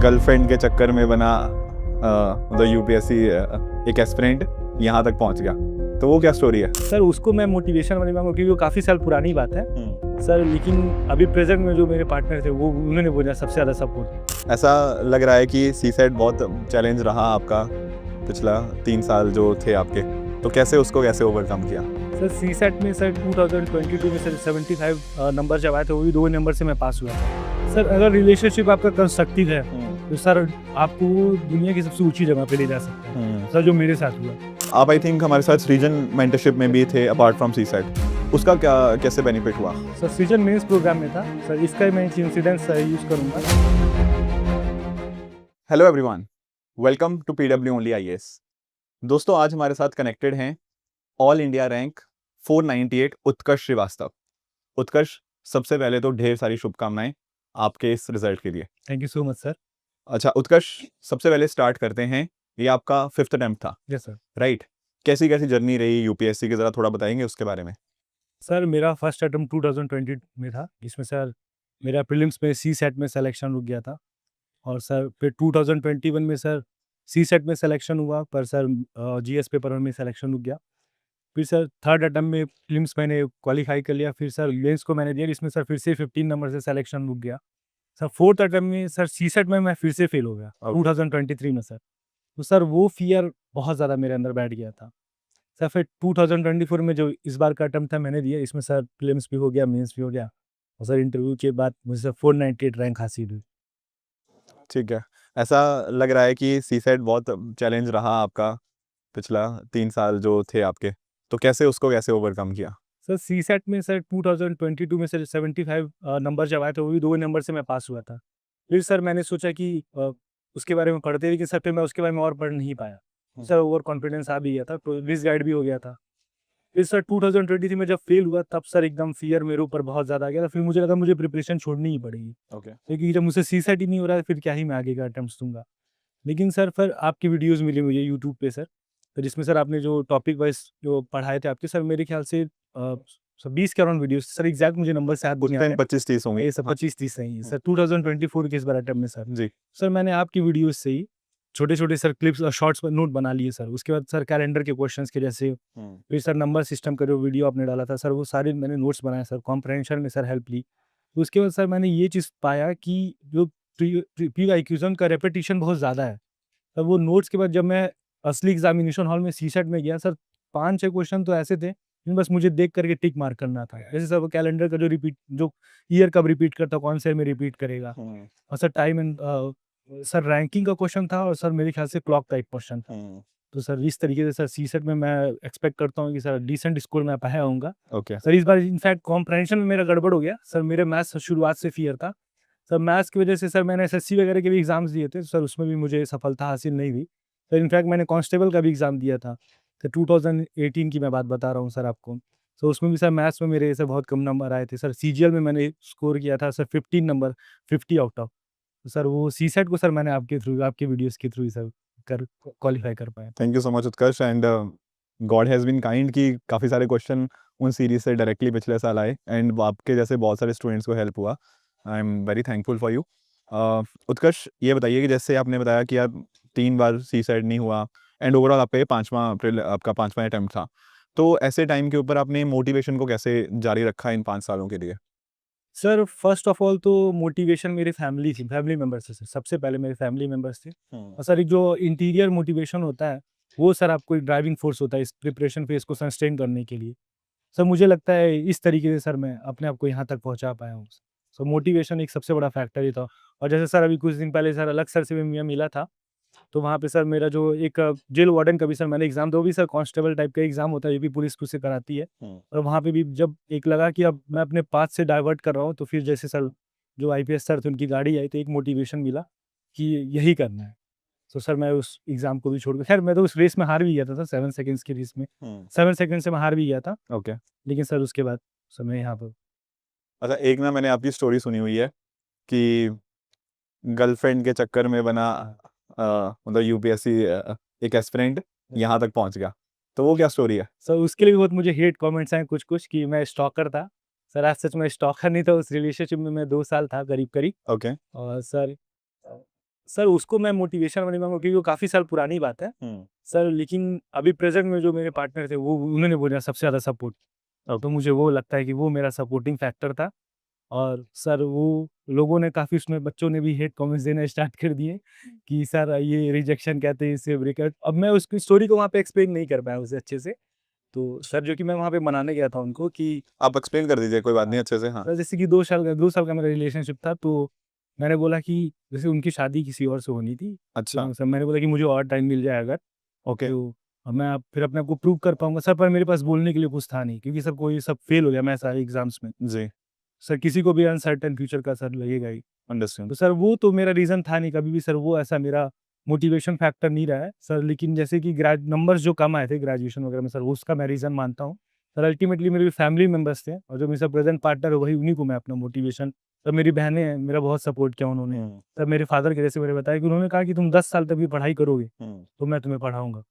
Girlfriend के चक्कर में बना मतलब यूपीएससी एक एस्पिरेंट यहाँ तक पहुँच गया, तो वो क्या स्टोरी है? सर उसको मैं मोटिवेशन वाली मांगू क्योंकि वो काफ़ी साल पुरानी बात है सर, लेकिन अभी प्रेजेंट में जो मेरे पार्टनर थे वो उन्होंने बोला सबसे ज़्यादा सपोर्ट। ऐसा लग रहा है कि सी सेट बहुत चैलेंज रहा आपका पिछला 3 साल जो थे आपके, तो कैसे ओवरकम किया? सर सी सेट में सर 2022 में सर 75 नंबर जब आए थे, वो भी 2 नंबर से मैं पास हुआ था। सर अगर रिलेशनशिप आपका कंस्ट्रक्टिव है तो सर आपको दुनिया की सबसे ऊंची जगह पे ले जा सकता है सर, जो मेरे साथ हुआ। आप आई थिंक हमारे साथ रीजन मेंटरशिप में भी थे अपार्ट फ्रॉम सी सेट, उसका क्या कैसे बेनिफिट हुआ? सर सीजन मेंस प्रोग्राम में था सर, इसका मैं इंसिडेंस यूज़ करूँगा। Hello everyone, welcome to PW only IAS. दोस्तों आज हमारे साथ कनेक्टेड हैं all India rank 498 Utkarsh Srivastava. Utkarsh, सबसे पहले तो ढेर सारी शुभकामनाएं आपके इस रिजल्ट के लिए। Thank you so much sir. अच्छा उत्कर्ष, सबसे पहले स्टार्ट करते हैं, ये आपका 5th अटेम्प्ट था? Yes sir. राइट, कैसी कैसी जर्नी रही यूपीएससी की, जरा थोड़ा बताएंगे उसके बारे में। सर मेरा फर्स्ट अटेम्प्ट 2020 में था, जिसमें सर मेरा प्रीलिम्स में सी सेट में सिलेक्शन रुक गया था, और सर फिर 2021 में सर सी सेट में सिलेक्शन हुआ, पर सर जीएस पेपर में सिलेक्शन रुक गया। फिर सर थर्ड अटेम्प्ट में प्रीलिम्स मैंने क्वालिफाई कर लिया, फिर सर मेंस को मैंने दिया, इसमें सर फिर से 15 नंबर से सिलेक्शन रुक गया। सर फोर्थ अटेम्प्ट में सर सी सेट में मैं फिर से फेल हो गया 2023 में सर। तो सर वो फियर बहुत ज़्यादा मेरे अंदर बैठ गया था सर। फिर 2024 में जो इस बार का अटेम्प्ट था मैंने दिया, इसमें सर प्रीलिम्स भी हो गया, मेंस भी हो गया, और सर इंटरव्यू के बाद मुझे सर 498 रैंक हासिल हुई। ठीक है, ऐसा लग रहा है कि सी सेट बहुत चैलेंज रहा आपका पिछला 3 साल जो थे आपके, तो कैसे ओवरकम किया? सर सी सेट में सर 2022 में सर 75 नंबर जब आए थे, वो भी 2 नंबर से मैं पास हुआ था। फिर सर मैंने सोचा कि उसके बारे में पढ़ते, लेकिन सर फिर मैं उसके बारे में और पढ़ नहीं पाया। सर ओवर कॉन्फिडेंस आ भी गया था, तो मिसगाइड भी हो गया था। फिर सर 2023 में जब फेल हुआ, तब सर एकदम फियर मेरे ऊपर बहुत ज़्यादा आ गया था। फिर मुझे लगा मुझे प्रिपरेशन छोड़नी ही पड़ेगी, ओके। क्योंकि जब मुझसे सी सेट ही नहीं हो रहा है, फिर क्या ही मैं आगे का अटेम्प्ट्स दूंगा। लेकिन सर फिर आपकी वीडियोज़ मिली मुझे यूट्यूब पे सर, तो जिसमें सर आपने जो टॉपिक वाइज़ जो पढ़ाए थे आपके, सर मेरे ख्याल से सर 20 के अराउंड वीडियोज़ सर, एग्ज़ैक्ट मुझे नंबर शायद उस नहीं टाइम याद है। 25-30 होंगे। ये सर 25-30 सही है सर, 2024 के इस बार अटेम्प्ट में सर। जी। सर मैंने आपकी वीडियोज़ से ही छोटे-छोटे सर क्लिप्स और शॉर्ट्स पर नोट बना लिए सर। उसके बाद सर कैलेंडर के क्वेश्चंस के जैसे, फिर सर नंबर सिस्टम का जो वीडियो आपने डाला था सर, वो सारे मैंने नोट्स बनाए सर, कॉम्प्रहेंशन में सर हेल्प ली। उसके बाद सर मैंने ये चीज़ पाया कि जो प्री-आईक्यूज़न का रेपिटिशन बहुत ज़्यादा है। तब वो नोट्स के बाद जब मैं असली एग्ज़ामिनेशन हॉल में सीसेट में गया सर, 5-6 क्वेश्चन तो ऐसे थे, जिन बस मुझे देख कर के टिक मार्क करना था। जैसे सर वो कैलेंडर का जो ईयर कब रिपीट करता है, कौन से में रिपीट करेगा, और sir time and sir ranking का क्वेश्चन था, और सर मेरे ख्याल से क्लॉक टाइप क्वेश्चन था। तो सर इस तरीके से सर सीसेट में मैं एक्सपेक्ट करता हूँ कि सर डिसेंट स्कोर मैं पाया होऊँगा। ओके। सर इस बार इनफैक्ट कॉम्प्रहेंशन में मेरा गड़बड़ हो गया। सर मेरे मैथ्स शुरुआत से फियर था। सर मैथ्स की वजह से सर मैंने एसएससी वगैरह के भी एग्ज़ाम्स दिए थे, सर उसमें भी मुझे सफलता हासिल नहीं हुई। सर इनफैक्ट मैंने कांस्टेबल का भी एग्ज़ाम दिया था, सर 2018 की मैं बात बता रहा हूँ सर आपको। तो उसमें भी सर मैथ्स में मेरे सर बहुत कम नंबर आए थे। सर सीजीएल में मैंने स्कोर किया था सर 15 नंबर, 50 आउट ऑफ। तो सर वो सीसेट को सर मैंने आपके थ्रू, आपके वीडियोज़ के थ्रू ही सर कर क्वालीफाई कर पाया। Thank you so much Utkarsh, and God has been kind कि काफ़ी सारे क्वेश्चन उन सीरीज से डायरेक्टली पिछले साल आए, एंड आपके जैसे बहुत सारे स्टूडेंट्स को हेल्प हुआ। I am very thankful for you. Utkarsh, ये बताइए कि जैसे आपने बताया कि आप 3 बार सी सेट नहीं हुआ, एंड ओवरऑल आपका ये 5वां अटेम्प्ट था, तो ऐसे टाइम के ऊपर आपने मोटिवेशन को कैसे जारी रखा इन 5 सालों के लिए? सर फर्स्ट ऑफ ऑल तो मोटिवेशन मेरी फैमिली थी, फैमिली मेंबर्स थे सर, सबसे पहले मेरे फैमिली मेंबर्स थे। और सर एक जो इंटीरियर मोटिवेशन होता है, वो सर आपको एक ड्राइविंग फोर्स होता है इस प्रिपरेशन फेज़ को सस्टेन करने के लिए। सर मुझे लगता है इस तरीके से सर मैं अपने आप को यहाँ तक पहुँचा पाया हूँ। सो मोटिवेशन एक सबसे बड़ा फैक्टर ही था। और जैसे सर अभी कुछ दिन पहले सर अलग सर से भी मैं मिला था, तो वहाँ पे सर मेरा जो एक जेल वार्डन का भी सर मैंने एग्ज़ाम दिया, वो भी सर कांस्टेबल टाइप का एग्ज़ाम होता है, यूपी पुलिस से कराती है। और वहाँ पे भी जब एक लगा कि अब मैं अपने पाथ से डाइवर्ट कर रहा हूँ, तो फिर जैसे सर जो आईपीएस सर थे उनकी गाड़ी आई, तो एक मोटिवेशन मिला कि यही करना है। तो सर मैं उस एग्ज़ाम को भी छोड़ के, खैर मैं तो उस रेस में हार भी गया था सर, 7 सेकंड्स की रेस में 7 सेकंड से मैं हार भी गया था। ओके। लेकिन सर उसके बाद सर मैं यहाँ पर। अच्छा, एक ना मैंने आपकी स्टोरी सुनी हुई है कि गर्लफ्रेंड के चक्कर में बना मतलब यूपीएससी एक एस्पिरेंट यहाँ तक पहुँच गया, तो वो क्या स्टोरी है? सर उसके लिए भी बहुत मुझे हेट कमेंट्स आए कुछ-कुछ कि मैं स्टॉकर था। सर आज सच में स्टॉकर नहीं था, उस रिलेशनशिप में मैं 2 साल था करीब-करीब। ओके। और सर सर उसको मैं मोटिवेशन नहीं मानूंगा क्योंकि वो काफ़ी साल पुरानी बात है सर, लेकिन अभी प्रेजेंट में जो मेरे पार्टनर थे वो उन्होंने बोला सबसे ज़्यादा सपोर्ट, तो मुझे वो लगता है कि वो मेरा सपोर्टिंग फैक्टर था। और सर वो लोगों ने काफ़ी उसमें बच्चों ने भी हेट कमेंट्स देना स्टार्ट कर दिए कि सर ये रिजेक्शन कहते हैं इसे ब्रेकअप। अब मैं उसकी स्टोरी को वहाँ पे एक्सप्लेन नहीं कर पाया उसे अच्छे से, तो सर जो कि मैं वहाँ पे मनाने गया था उनको कि आप एक्सप्लेन कर दीजिए, कोई बात नहीं, अच्छे से। हाँ। सर जैसे कि 2 साल का मेरा रिलेशनशिप था, तो मैंने बोला कि जैसे उनकी शादी किसी और से होनी थी, अच्छा। तो सर मैंने बोला कि मुझे और टाइम मिल जाए अगर, ओके। तो मैं अब फिर अपने आप को प्रूव कर पाऊँगा सर, पर मेरे पास बोलने के लिए कुछ था नहीं क्योंकि सर कोई सब फेल हो गया मैं सारे एग्ज़ाम्स में। जी। सर किसी को भी अनसर्टेन फ्यूचर का सर लगेगा ही। अंडरस्टैंड। तो सर वो तो मेरा रीज़न था नहीं कभी भी सर, वो ऐसा मेरा मोटिवेशन फैक्टर नहीं रहा है सर, लेकिन जैसे कि नंबर्स जो कम आए थे ग्रेजुएशन वगैरह में सर, वो उसका मैं रीज़न मानता हूँ। सर अल्टीमेटली मेरे फैमिली मेंबर्स थे और जो मेरे प्रेज़ेंट पार्टनर है वही, उन्हीं को मैं अपना मोटिवेशन, सर मेरी बहनें हैं, मेरा बहुत सपोर्ट किया उन्होंने। सर मेरे फादर के जैसे मैंने बताया कि उन्होंने कहा कि तुम 10 साल तक भी पढ़ाई करोगे, तो मैं तुम्हें पढ़ाऊँगा।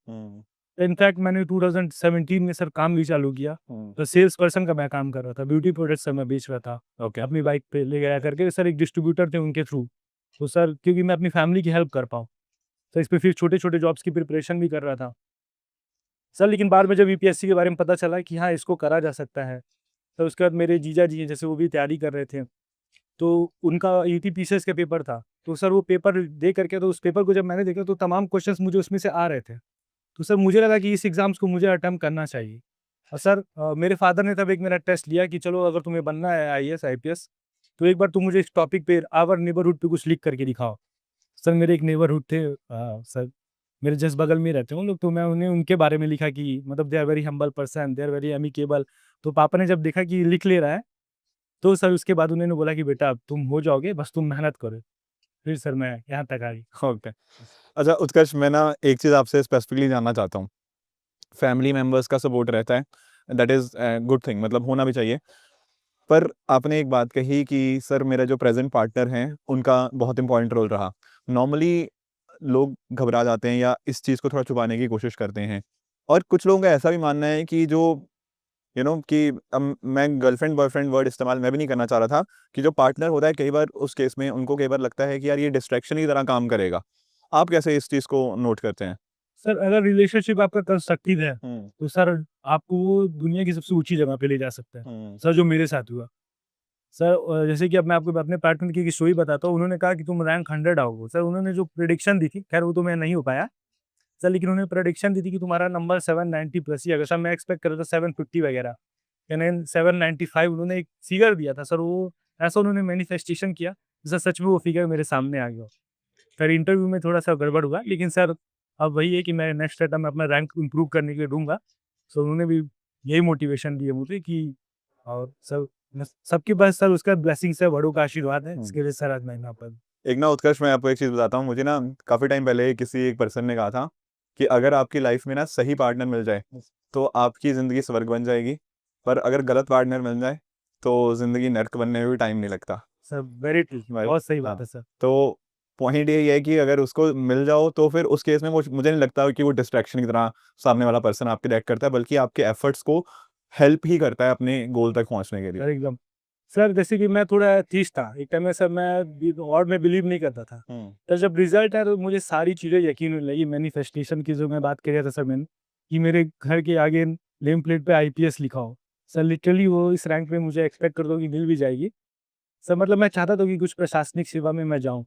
इनफैक्ट मैंने 2017 में सर काम भी चालू किया, तो सेल्स पर्सन का मैं काम कर रहा था, ब्यूटी प्रोडक्ट्स मैं बेच रहा था। ओके। अपनी बाइक पे ले गया करके सर, एक डिस्ट्रीब्यूटर थे उनके थ्रू। तो सर क्योंकि मैं अपनी फैमिली की हेल्प कर पाऊँ, तो इस पे फिर छोटे-छोटे जॉब्स की प्रिपरेशन भी कर रहा था। सर लेकिन बाद में जब यूपीएससी के बारे में पता चला कि हाँ, इसको करा जा सकता है, तो उसके बाद मेरे जीजा जी हैं जैसे, वो भी तैयारी कर रहे थे, तो उनका यूटीपीसीएस का पेपर था। तो सर वो पेपर दे करके, तो उस पेपर को जब मैंने देखा तो तमाम क्वेश्चंस मुझे उसमें से आ रहे थे। तो सर मुझे लगा कि इस एग्ज़ाम्स को मुझे अटेम्प्ट करना चाहिए। और सर मेरे फ़ादर ने तब एक मेरा टेस्ट लिया कि चलो अगर तुम्हें बनना है आईएएस, आईपीएस, तो एक बार तुम मुझे इस टॉपिक पे आवर नेबरहुड पे कुछ लिख करके दिखाओ। सर मेरे एक नेबरहुड थे सर मेरे जस्ट बगल में रहते हैं वो लोग, तो मैं उन्हें उनके बारे में लिखा कि मतलब they are very humble person, they are very amicable. तो पापा ने जब देखा कि लिख ले रहा है, तो सर उसके बाद उन्होंने बोला कि बेटा अब तुम हो जाओगे, बस तुम मेहनत करो। फिर सर मैं यहाँ तक आ गई। ओके। अच्छा उत्कर्ष, मैं ना एक चीज़ आपसे स्पेसिफिकली जानना चाहता हूँ। फैमिली मेंबर्स का सपोर्ट रहता है, दैट इज़ गुड थिंग, मतलब होना भी चाहिए। पर आपने एक बात कही कि सर मेरा जो प्रेज़ेंट पार्टनर हैं, उनका बहुत इम्पोर्टेंट रोल रहा। नॉर्मली लोग घबरा जाते हैं या इस चीज़ को थोड़ा छुपाने की कोशिश करते हैं। और कुछ लोगों का ऐसा भी मानना है कि जो कि मैं गर्लफ्रेंड बॉयफ्रेंड वर्ड इस्तेमाल मैं भी नहीं करना चाह रहा था, कि जो पार्टनर होता है कई बार उस केस में उनको कई बार लगता है कि यार ये डिस्ट्रैक्शन की तरह काम करेगा। आप कैसे इस चीज़ को नोट करते हैं? सर अगर रिलेशनशिप आपका कंस्ट्रक्टिव है, हुँ, तो सर आपको वो दुनिया की सबसे ऊँची जगह पे ले जा सकता है। हुँ, सर जो मेरे साथ हुआ। सर जैसे कि अब मैं आपको अपने पार्टनर की एक स्टोरी बताता हूँ, उन्होंने कहा कि तुम रैंक 100 आओगे। सर उन्होंने जो प्रेडिक्शन दी थी, खैर वो तो मैं नहीं हो पाया। सर लेकिन उन्होंने प्रेडिक्शन दी थी कि तुम्हारा नंबर 790 प्लस ही आएगा। सर मैं एक्सपेक्ट कर रहा था 750 वगैरह, यानी 795 उन्होंने एक फिगर दिया था। सर वो ऐसा उन्होंने मैनिफेस्टेशन किया, सर सच में वो फिगर मेरे सामने आ गया। फिर इंटरव्यू में थोड़ा-सा गड़बड़ हुआ, लेकिन सर अब वही है कि मैं नेक्स्ट अटेम्प्ट में अपना रैंक इम्प्रूव करने के लिए दूँगा। सो उन्होंने भी यही मोटिवेशन दी है मुझे कि, और सब सबके पास सर उसका ब्लेसिंग्स है, बड़ों का आशीर्वाद है, हुँ। इसके लिए सर आज मैं यहाँ पर। एक ना उत्कर्ष, मैं आपको एक चीज़ बताता हूँ, मुझे ना काफ़ी टाइम पहले किसी एक पर्सन ने कहा था कि अगर आपकी लाइफ़ में ना सही पार्टनर मिल जाए, तो आपकी ज़िंदगी स्वर्ग बन जाएगी, पर अगर गलत पार्टनर मिल जाए, तो ज़िंदगी नर्क बनने में भी टाइम नहीं लगता। Sir very true, right? बहुत सही बात हाँ, है सर। तो पॉइंट यही है कि अगर उसको मिल जाओ तो फिर उस केस में मुझे नहीं लगता कि वो डिस्ट्रैक्शन की तरह सामने वाला पर्सन आपके रिएक्ट करता है, बल्कि आपके एफर्ट्स को हेल्प ही करता है अपने गोल तक पहुँचने के लिए। सर एकदम। सर जैसे कि मैं थोड़ा एथीस्ट था, एक टाइम में सर मैं गॉड में बिलीव नहीं करता था। हुँ, तो जब रिज़ल्ट आया तो मुझे सारी चीज़ें यकीन होने लगी, मैनिफेस्टेशन की जो मैं बात कर रहा था सर मैंने, कि मेरे घर के आगे नेम प्लेट पे आईपीएस लिखा हो। सर लिटरली वो इस रैंक पे मुझे एक्सपेक्ट करता हूँ कि मिल भी जाएगी। सर मतलब मैं चाहता था कि कुछ प्रशासनिक सेवा में मैं जाऊँ।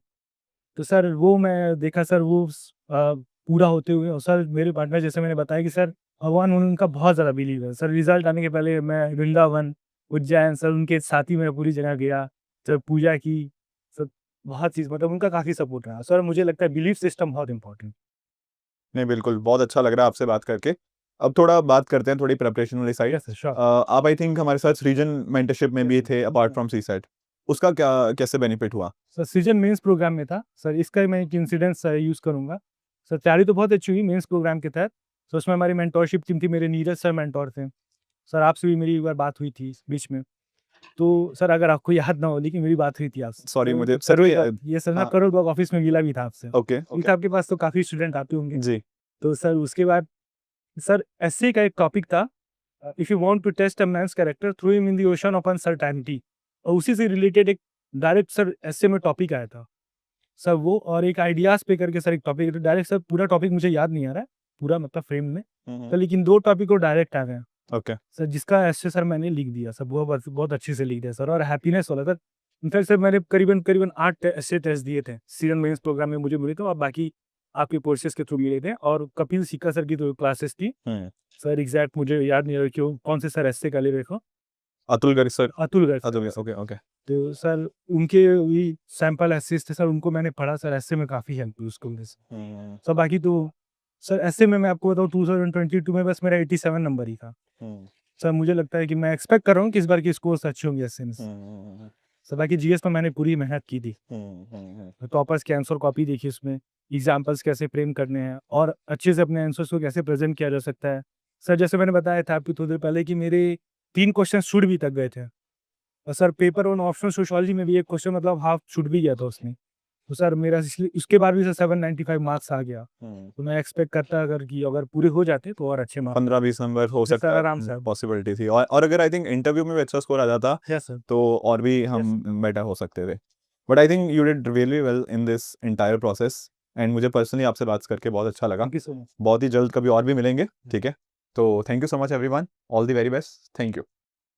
तो सर वो मैं देखा सर वो पूरा होते हुए, और सर मेरे पार्टनर जैसे मैंने बताया कि सर भगवान उनका बहुत ज़्यादा बिलीव है। सर रिज़ल्ट आने के पहले मैं वृंदावन, उज्जैन सर उनके साथ ही मैं पूरी जगह गया, सर पूजा की, सर बहुत चीज़ मतलब उनका काफ़ी सपोर्ट रहा। सर मुझे लगता है बिलीफ सिस्टम बहुत इम्पोर्टेंट। नहीं बिल्कुल, बहुत अच्छा लग रहा है आपसे बात करके। अब थोड़ा बात करते हैं थोड़ी प्रिपरेशन वाली साइड। Yes sir, sure. आप आई थिंक हमारे साथ सृजन मेंटरशिप में भी यस थे अपार्ट सर। From seaside. उसका क्या कैसे बेनिफिट हुआ? सर सृजन मेंस प्रोग्राम में था। सर इसका मैं एक इंसिडेंस यूज़ करूँगा। सर तैयारी तो बहुत अच्छी हुई मेंस प्रोग्राम के तहत। तो उसमें हमारी मेंटरशिप टीम थी, मेरे नीरज सर मेंटर थे। सर आपसे भी मेरी एक बार बात हुई थी बीच में। तो सर अगर आपको याद ना हो, लेकिन मेरी बात हुई थी आपसे। सॉरी, सर मुझे सच में करोल बाग, ये सर ना हाँ, करोल बाग ऑफ़िस में मिला भी था आपसे। ओके, क्योंकि आपके पास तो काफ़ी स्टूडेंट आते होंगे। जी, तो सर उसके बाद सर एसए का एक टॉपिक था, if you want to test a man's character throw him in the ocean of uncertainty, और उसी से रिलेटेड एक डायरेक्ट सर एसए में टॉपिक आया था। सर वो और एक आइडियाज़ पे करके सर एक टॉपिक डायरेक्ट सर पूरा टॉपिक मुझे याद नहीं आ रहा है, पूरा मतलब फ्रेम में। तो लेकिन 2 टॉपिक वो डायरेक्ट आ गए। ओके। सर जिसका एसे सर मैंने लिख दिया सर, बहुत बहुत अच्छे से लिख दिया सर और हैप्पीनेस वाला सर। इनफैक्ट सर मैंने करीबन 8 ऐसे टेस्ट दिए थे। सीनियर मेंस प्रोग्राम में मुझे मिले थे और बाकी आपके कोर्सेज़ के थ्रू मिले थे और कपिल सिक्का सर की जो क्लासेस थी, हुँ। सर एग्ज़ैक्ट मुझे याद नहीं आ रहा क्यों कौन से सर एसे का ले रहे थे। Atul Garg sir. Atul Garg Atul sir. Okay, okay. तो सर उनके वही सैंपल एसेस थे सर, उनको मैंने पढ़ा सर, ऐसे में काफ़ी हेल्प हुई उसकी वजह से। हुँ, सर बाकी तो सर ऐसे में मैं आपको बताऊँ 2022 में बस मेरा 87 नंबर ही था। हुँ, सर मुझे लगता है कि मैं एक्सपेक्ट कर रहा हूँ कि इस बार की स्कोर्स अच्छे होंगे एसए में से। हुँ, सर बाकी जीएस में मैंने पूरी मेहनत की थी। हुँ। टॉपर्स की आंसर कॉपी देखी उसमें, एग्ज़ाम्पल्स कैसे फ्रेम करने हैं और अच्छे से अपने आंसर्स को कैसे प्रेज़ेंट किया जा सकता है। सर जैसे मैंने बताया था आपको थोड़ी देर पहले कि मेरे 3 क्वेश्चन छूट भी तक गए थे। और सर पेपर 1 ऑप्शनल सोशियोलॉजी में भी एक क्वेश्चन मतलब हाफ छूट भी गया था उसमें। तो सर मेरा इसलिए उसके बाद भी सर 795 मार्क्स आ गया। तो मैं एक्सपेक्ट करता अगर पूरे हो जाते तो और अच्छे मार्क्स 15-20 नंबर हो जी सर, सकता आराम है, से। पॉसिबिलिटी थी और अगर आई थिंक इंटरव्यू में भी अच्छा स्कोर आ जाता, यस सर। तो और भी हम बेटर हो सकते थे। But I think you did really well in this entire process and मुझे पर्सनली आपसे बात करके बहुत अच्छा लगा। Thank you so much. बहुत ही जल्द कभी और भी मिलेंगे, ठीक है? तो thank you so much everyone, all the very best, thank you.